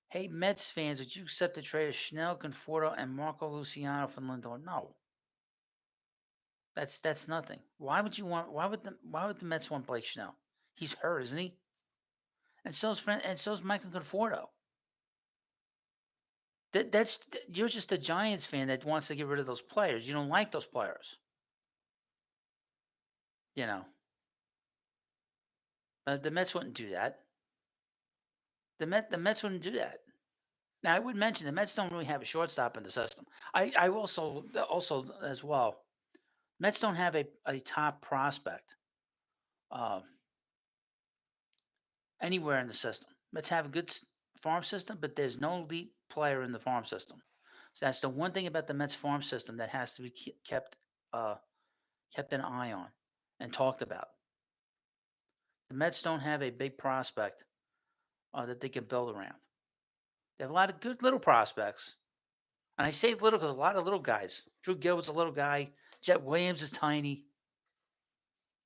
Hey, Mets fans, would you accept the trade of Schnell, Conforto, and Marco Luciano from Lindor? No, that's nothing. Why would you want? Why would the Mets want Blake Schnell? He's hurt, isn't he? And so's Michael Conforto. That's you're just a Giants fan that wants to get rid of those players. You don't like those players. You know, the Mets wouldn't do that. The Mets wouldn't do that. Now I would mention the Mets don't really have a shortstop in the system. I also as well. Mets don't have a top prospect uh, anywhere in the system. Mets have a good farm system, but there's no elite player in the farm system. So that's the one thing about the Mets farm system that has to be uh, kept an eye on and talked about. The Mets don't have a big prospect that they can build around. They have a lot of good little prospects, and I say little because a lot of little guys. Drew Gilbert's a little guy. Jet Williams is tiny.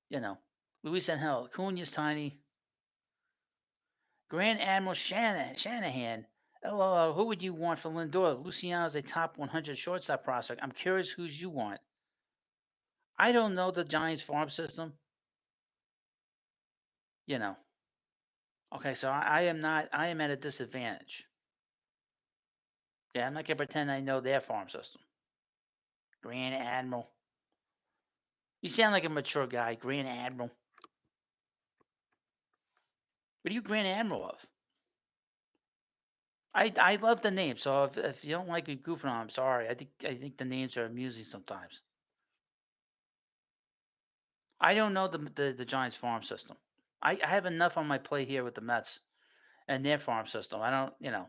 You know, Luis Angel Acuna's tiny. Grand Admiral Shanahan. LOL, who would you want for Lindor? Luciano's a top 100 shortstop prospect. I'm curious who's you want. I don't know the Giants farm system. You know. Okay, so I am not. I am at a disadvantage. Yeah, I'm not gonna pretend I know their farm system. Grand Admiral. You sound like a mature guy, Grand Admiral. What are you Grand Admiral of? I love the name. So if you don't like me goofing on, I'm sorry. I think the names are amusing sometimes. I don't know the Giants farm system. I have enough on my plate here with the Mets and their farm system. I don't,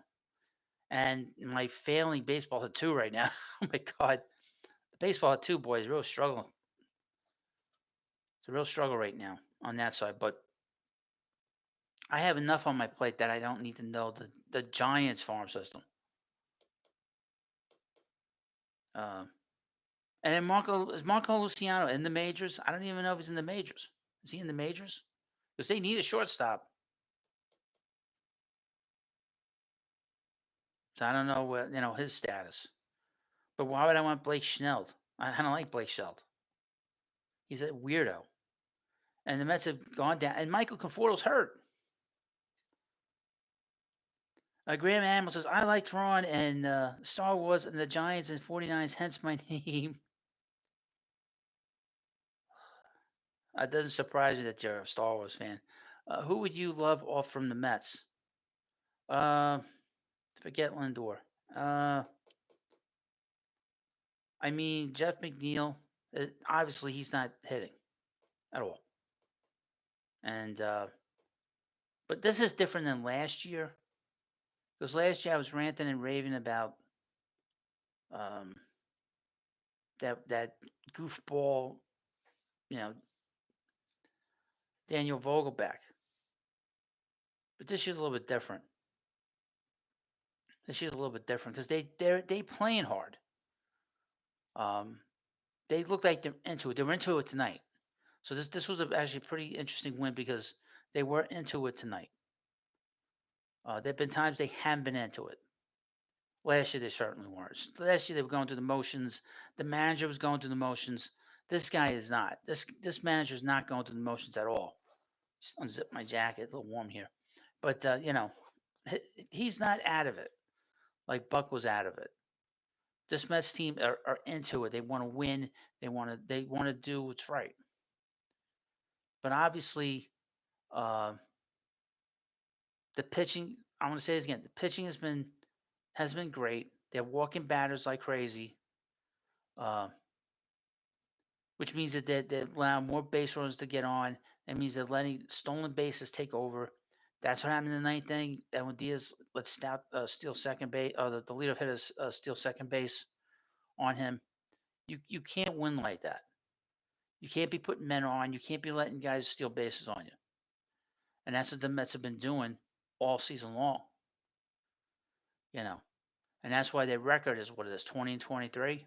and my failing baseball at two right now. Oh my God, the baseball at two boys real struggling. It's a real struggle right now on that side. But I have enough on my plate that I don't need to know the Giants farm system. Um, and then Marco Luciano in the majors? I don't even know if he's in the majors. Is he in the majors? Because they need a shortstop. So I don't know what his status. But why would I want Blake Schnell? I don't like Blake Schnell. He's a weirdo. And the Mets have gone down. And Michael Conforto's hurt. Graham Admiral says, I like Thrawn and Star Wars and the Giants and 49ers, hence my name. It doesn't surprise me that you're a Star Wars fan. Who would you love off from the Mets? Uh, Forget Lindor. Uh, I mean, Jeff McNeil, obviously he's not hitting at all. And but this is different than last year because last year I was ranting and raving about um, that goofball, you know, Daniel Vogelback. But this year's a little bit different. This year's a little bit different because they playing hard. Um, they look like they're into it. They were into it tonight. So this was actually a pretty interesting win because they were into it tonight. There've been times they haven't been into it. Last year they certainly weren't. Last year they were going through the motions. The manager was going through the motions. This guy is not. This manager is not going through the motions at all. Just unzip my jacket. It's a little warm here, but he's not out of it like Buck was out of it. This Mets team are into it. They want to win. They want to do what's right. But obviously, uh, the pitching. I want to say this again. The pitching has been great. They're walking batters like crazy, uh, which means that they're allowing more base runners to get on. That means they're letting stolen bases take over. That's what happened in the ninth inning. That when Diaz let Stout steal second base, the leadoff hitter steal second base on him. You can't win like that. You can't be putting men on. You can't be letting guys steal bases on you. And that's what the Mets have been doing all season long. You know, and that's why their record is what it is, 20-23.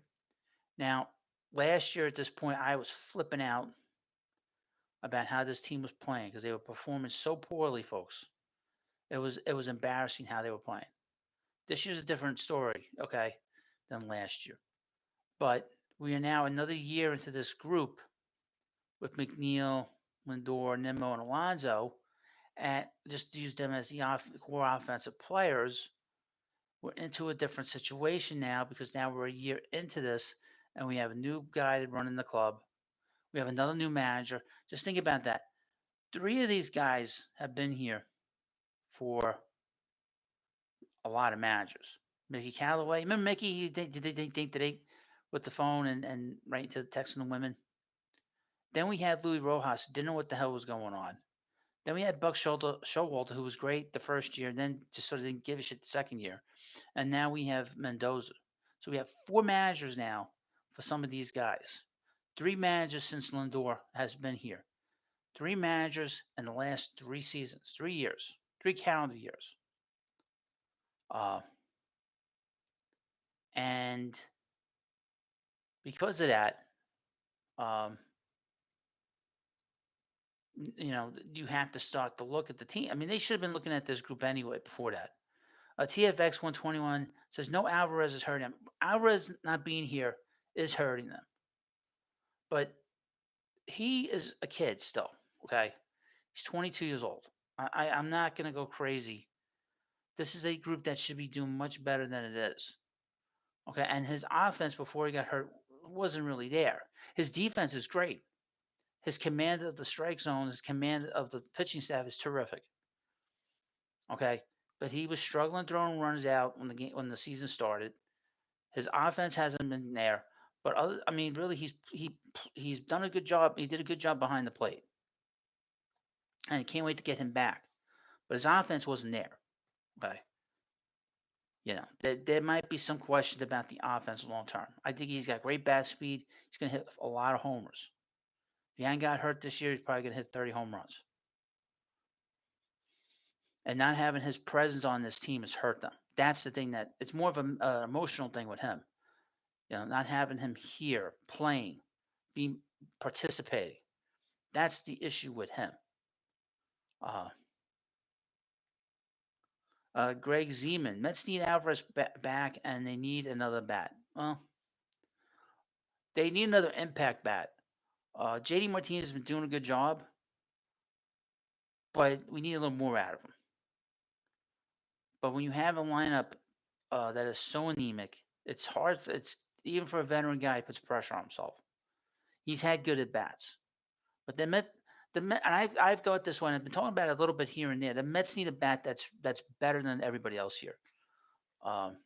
Now, last year at this point, I was flipping out about how this team was playing because they were performing so poorly, folks. It was embarrassing how they were playing. This year's a different story, okay, than last year. But we are now another year into this group with McNeil, Lindor, Nimmo, and Alonso, and just to use them as the core offensive players. We're into a different situation now because now we're a year into this, and we have a new guy running the club. We have another new manager. Just think about that. Three of these guys have been here for a lot of managers. Mickey Callaway, remember Mickey? Did they with the phone and right into texting the women. Then we had Louis Rojas, didn't know what the hell was going on. Then we had Buck Showalter, who was great the first year, and then just sort of didn't give a shit the second year. And now we have Mendoza. So we have four managers now for some of these guys. Three managers since Lindor has been here. Three managers in the last 3 seasons, 3 years, 3 calendar years. Uh, and because of that, um, you have to start to look at the team. I mean, they should have been looking at this group anyway before that. TFX 121 says no Alvarez is hurting them. Alvarez not being here is hurting them. But he is a kid still, okay? He's 22 years old. I'm not going to go crazy. This is a group that should be doing much better than it is. Okay, and his offense before he got hurt wasn't really there. His defense is great. His command of the strike zone, his command of the pitching staff is terrific. Okay, but he was struggling throwing runners out when the season started. His offense hasn't been there, but really, he's done a good job. He did a good job behind the plate, and I can't wait to get him back. But his offense wasn't there. Okay, there might be some questions about the offense long term. I think he's got great bat speed. He's going to hit a lot of homers. If he ain't got hurt this year, he's probably going to hit 30 home runs. And not having his presence on this team has hurt them. That's the thing that it's more of an emotional thing with him. Not having him here playing, being participating. That's the issue with him. Uh, Greg Zeman, Mets need Alvarez back, and they need another bat. Well, they need another impact bat. JD Martinez has been doing a good job, but we need a little more out of him. But when you have a lineup that is so anemic, it's hard. It's even for a veteran guy, he puts pressure on himself. He's had good at bats, but the Mets, and I've thought this one. I've been talking about it a little bit here and there. The Mets need a bat that's better than everybody else here. Um,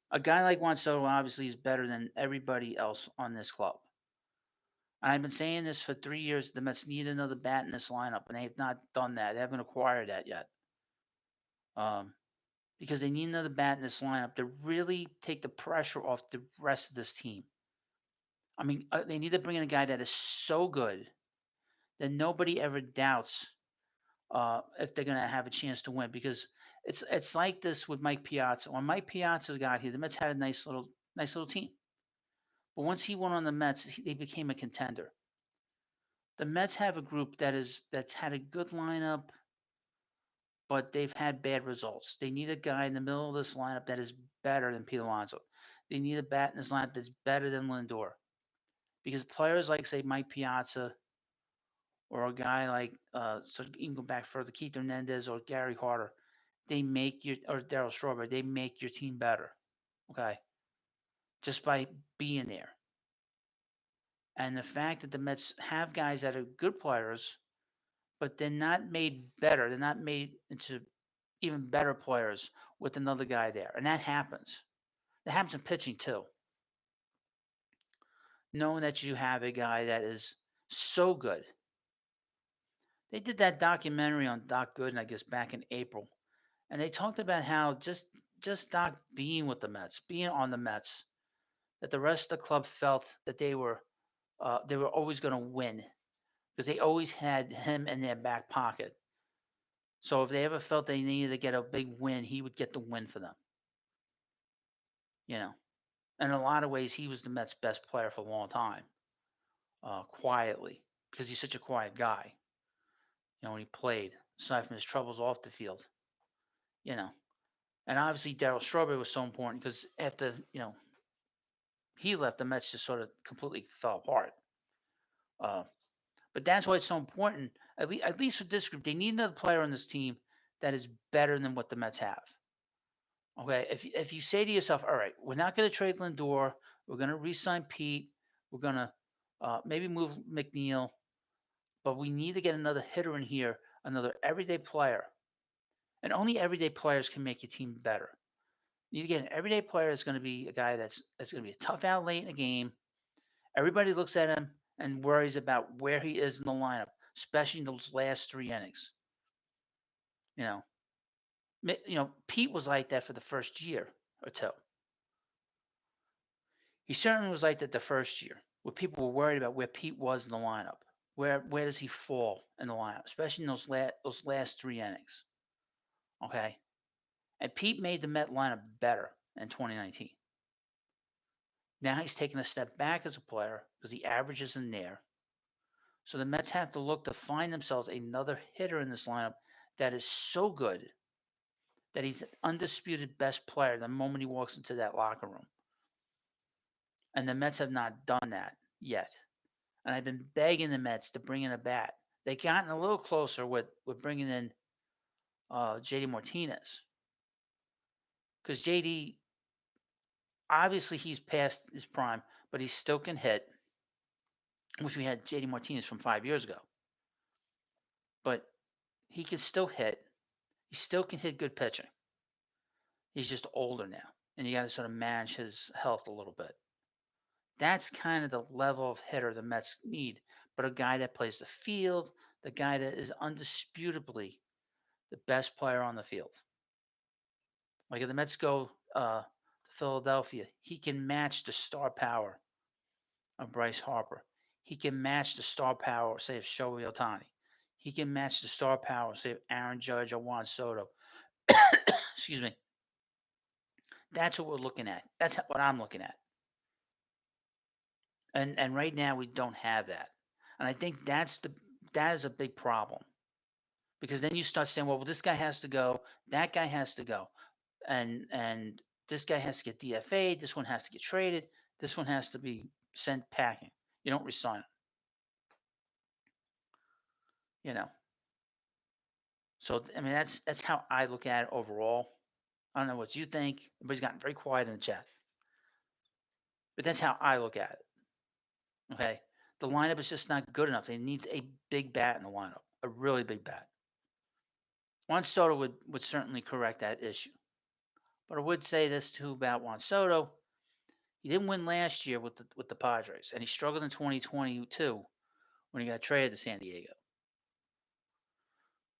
a guy like Juan Soto obviously is better than everybody else on this club. And I've been saying this for 3 years. The Mets need another bat in this lineup, and they have not done that. They haven't acquired that yet. Because they need another bat in this lineup to really take the pressure off the rest of this team. I mean, they need to bring in a guy that is so good that nobody ever doubts if they're going to have a chance to win. Because it's like this with Mike Piazza. When Mike Piazza got here, the Mets had a nice little team. But once he went on the Mets, they became a contender. The Mets have a group that's had a good lineup, but they've had bad results. They need a guy in the middle of this lineup that is better than Pete Alonso. They need a bat in this lineup that's better than Lindor. Because players like, say, Mike Piazza or a guy like, so you can go back further, Keith Hernandez or Gary Carter, they make your, or Darryl Strawberry, they make your team better. Okay. Just by being there. And the fact that the Mets have guys that are good players, but they're not made better. They're not made into even better players with another guy there. And that happens. That happens in pitching too. Knowing that you have a guy that is so good. They did that documentary on Doc Gooden, I guess, back in April. And they talked about how just Doc being with the Mets, being on the Mets, that the rest of the club felt that they were always going to win because they always had him in their back pocket. So if they ever felt they needed to get a big win, he would get the win for them. You know, in a lot of ways, he was the Mets' best player for a long time, quietly, because he's such a quiet guy. When he played, aside from his troubles off the field, you know, and obviously Darryl Strawberry was so important because after he left, the Mets just sort of completely fell apart. Uh, but that's why it's so important. At least with this group, they need another player on this team that is better than what the Mets have. Okay, if you say to yourself, all right, we're not going to trade Lindor, we're going to re-sign Pete, we're going to maybe move McNeil, but we need to get another hitter in here, another everyday player, and only everyday players can make your team better. You need to get an everyday player that's going to be a guy that's going to be a tough out late in the game. Everybody looks at him and worries about where he is in the lineup, especially in those last 3 innings. You know, Pete was like that for the first year or two. He certainly was like that the first year, where people were worried about where Pete was in the lineup. Where does he fall in the lineup, especially in those last 3 innings? Okay, and Pete made the Met lineup better in 2019. Now he's taking a step back as a player because the average isn't there. So the Mets have to look to find themselves another hitter in this lineup that is so good that he's an undisputed best player the moment he walks into that locker room. And the Mets have not done that yet. And I've been begging the Mets to bring in a bat. They've gotten a little closer with bringing in JD Martinez. Because JD, obviously he's past his prime, but he still can hit. Which we had JD Martinez from 5 years ago. But he can still hit. He still can hit good pitching. He's just older now. And you got to sort of manage his health a little bit. That's kind of the level of hitter the Mets need. But a guy that plays the field, the guy that is undisputably the best player on the field. Like if the Mets go to Philadelphia, he can match the star power of Bryce Harper. He can match the star power, say, of Shohei Ohtani. He can match the star power, say, of Aaron Judge or Juan Soto. Excuse me. That's what we're looking at. That's what I'm looking at. And right now we don't have that. And I think that is a big problem. Because then you start saying, well, this guy has to go, that guy has to go. And this guy has to get DFA'd, this one has to get traded, this one has to be sent packing. You don't resign him. You know. So I mean that's how I look at it overall. I don't know what you think. Everybody's gotten very quiet in the chat. But that's how I look at it. Okay. The lineup is just not good enough. It needs a big bat in the lineup. A really big bat. Juan Soto would certainly correct that issue. But I would say this too about Juan Soto. He didn't win last year with the Padres, and he struggled in 2022 when he got traded to San Diego.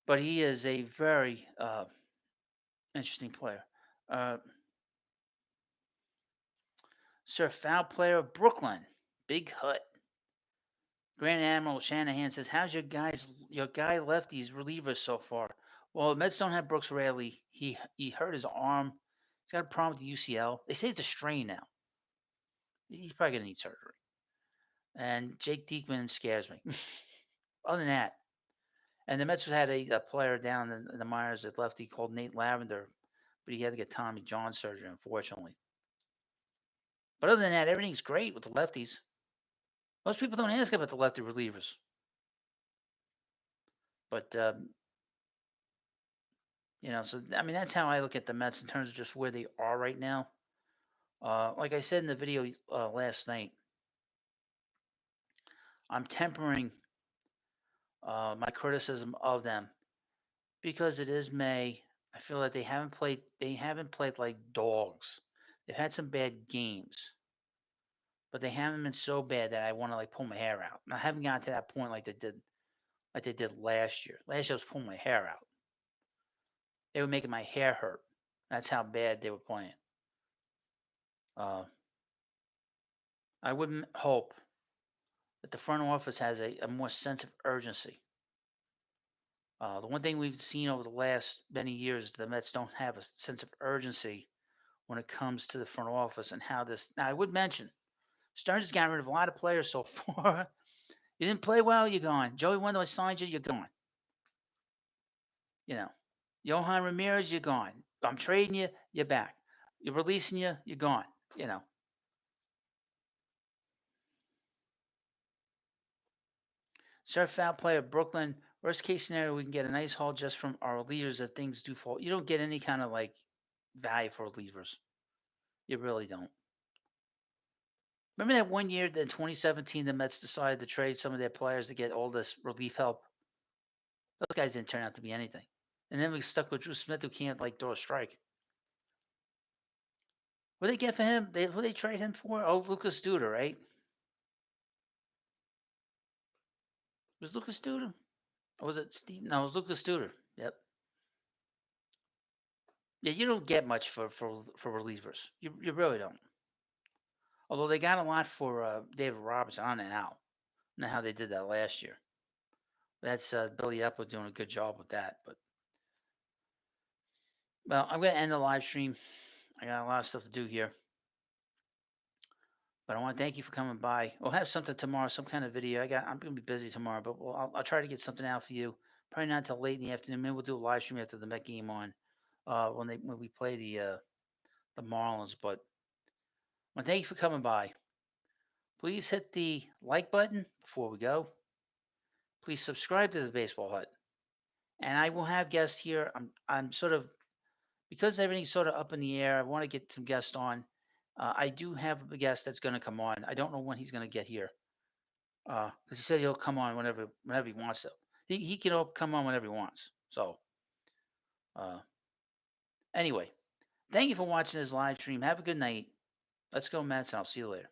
But he is a very interesting player. Sir Foul player of Brooklyn, Big Hut. Grand Admiral Shanahan says, "How's your guy lefties relievers so far?" Well, the Mets don't have Brooks Raley. He hurt his arm. He's got a problem with the UCL. They say it's a strain now. He's probably gonna need surgery. And Jake Diekman scares me. Other than that, And the Mets had a player down in the minors at lefty called Nate Lavender, but he had to get Tommy John surgery, unfortunately. But other than that, everything's great with the lefties. Most people don't ask about the lefty relievers, but so I mean that's how I look at the Mets in terms of just where they are right now. Like I said in the video last night, I'm tempering my criticism of them because it is May. I feel like they haven't played. They haven't played like dogs. They've had some bad games, but they haven't been so bad that I want to like pull my hair out. And I haven't gotten to that point like they did last year. Last year I was pulling my hair out. They were making my hair hurt. That's how bad they were playing. Uh, I would hope that the front office has a more sense of urgency. The one thing we've seen over the last many years, the Mets don't have a sense of urgency when it comes to the front office and how this. Now, I would mention Stearns has gotten rid of a lot of players so far. You didn't play well, you're gone. Joey Wendell signed you, you're gone. You know, Johan Ramirez, you're gone. I'm trading you, you're back. You're releasing you, you're gone. You know, start foul play of Brooklyn. Worst case scenario, we can get a nice haul just from our leaders if things do fall. You don't get any kind of like value for relievers. You really don't. Remember that one year in 2017, the Mets decided to trade some of their players to get all this relief help? Those guys didn't turn out to be anything. And then we stuck with Drew Smith, who can't like throw a strike. What did they get for him? Who they trade him for? Oh, Lucas Duda, right? Was Lucas Duda? Or was it Steve? No, it was Lucas Duda. Yep. Yeah, you don't get much for relievers. You really don't. Although they got a lot for David Robertson. I don't know how. I don't know how they did that last year. That's Billy Epler doing a good job with that. But well, I'm gonna end the live stream. I got a lot of stuff to do here. But I want to thank you for coming by. We'll have something tomorrow, some kind of video. I'm gonna be busy tomorrow, but I'll try to get something out for you. Probably not until late in the afternoon. Maybe we'll do a live stream after the Met game on when we play the Marlins. But I want to thank you for coming by. Please hit the like button before we go. Please subscribe to the Baseball Hut, and I will have guests here. I'm sort of because everything's sort of up in the air. I want to get some guests on. I do have a guest that's going to come on. I don't know when he's going to get here. Because he said he'll come on whenever he wants to. He can come on whenever he wants. So, uh, anyway, thank you for watching this live stream. Have a good night. Let's go, Mets. I'll see you later.